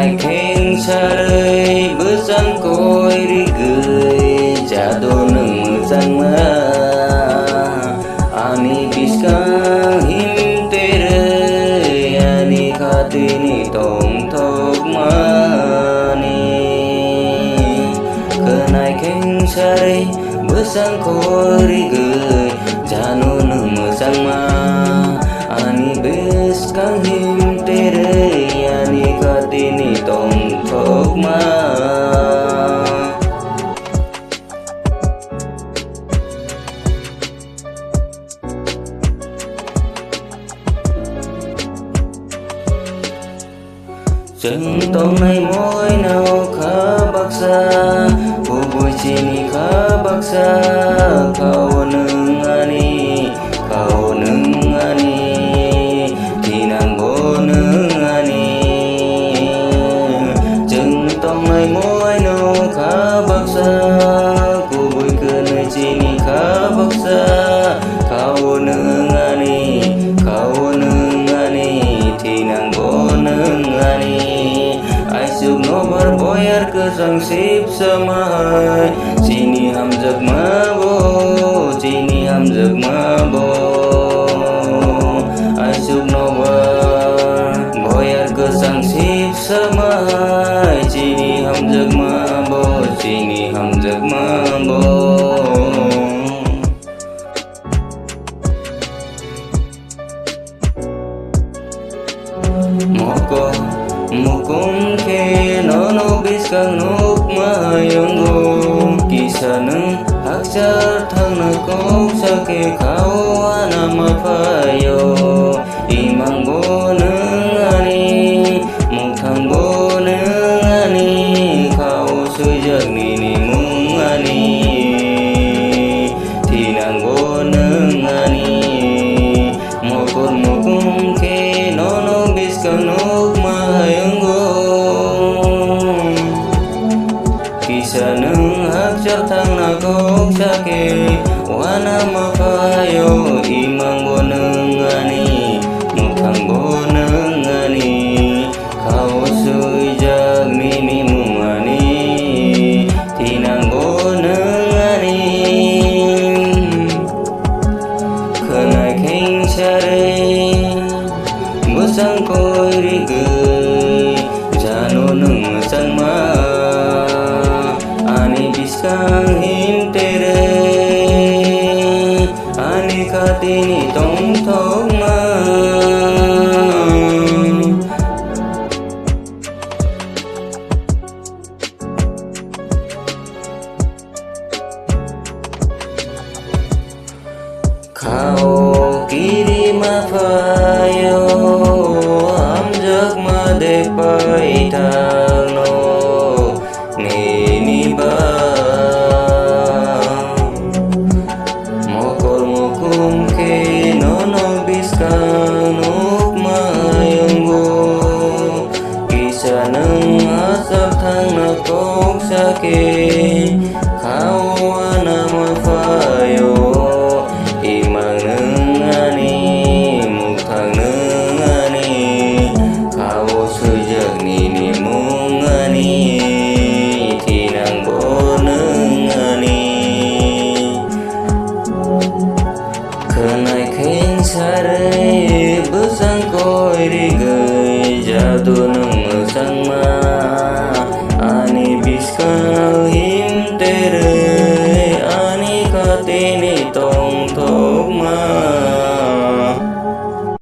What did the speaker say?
Kenai keng sarai besan koi rigui jado neng sang ma ani biskang him tere ani khatini tong thok mani Kenai keng sarai besan koi rigui jado neng sang ma ani biskang him tere ani khatini tong thok ma Chừng tông này mỗi nào khá bác xa Bố bùi chini khá bác xa Khao nâng ani Thì nàng bố nâng ani Chừng tông này mỗi nào khá bác xa Bố bùi cơ nơi chini khá bác xa Khao nâng ani Thì nàng bố nâng ani Aisuk nobar boyar ke sang sip samai Sini hamzak mabo Aisuk nobar boyar ke sang sip samai Sini hamzak mabo Mukum ke nono biskang nuk mayonggo Kisah neng hakjar thang nakok sake kau anama payo Imang bo neng ani Mukhang bo neng ani Kau sujak nini mung ani Tinang bo neng ani Mokur mukum ke nono biskang nuk Kisah neng hakjar thang nakok sake wana mapayo Imang bo neng ani Mukhang bo neng ani Kau sujak nini mung ani Tinang bo neng ani Kenai keng sarai Besang koi rigui jano neng sang ma Ani biskang him tere Ani khatini tong thok ma Khao